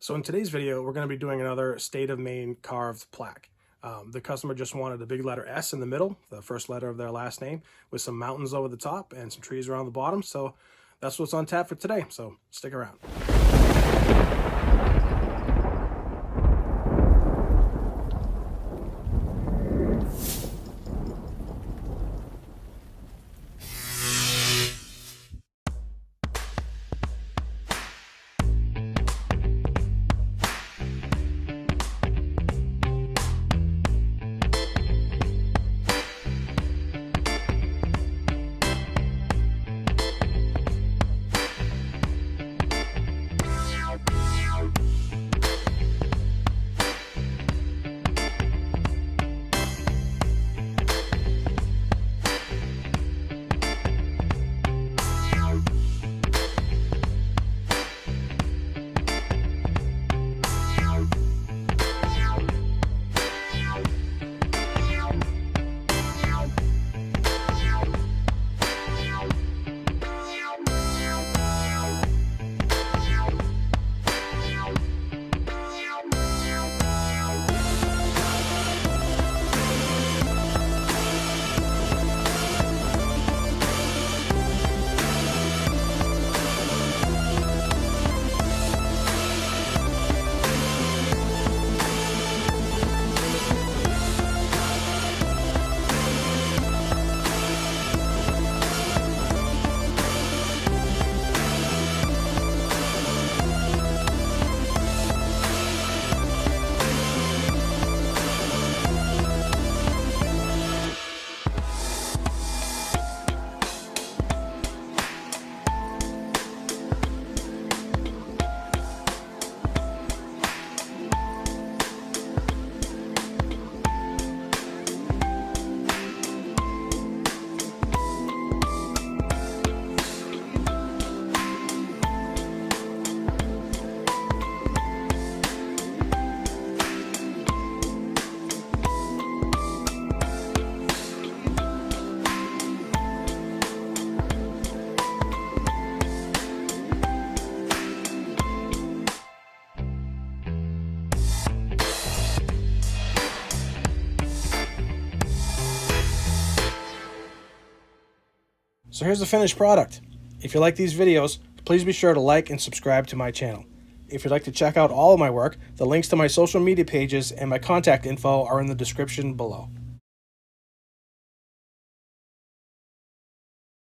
So in today's video, we're going to be doing another state of Maine carved plaque. The customer just wanted a big letter S in the middle, the first letter of their last name, with some mountains over the top and some trees around the bottom. So that's what's on tap for today. So stick around. So here's the finished product. If you like these videos, please be sure to like and subscribe to my channel. If you'd like to check out all of my work, the links to my social media pages and my contact info are in the description below.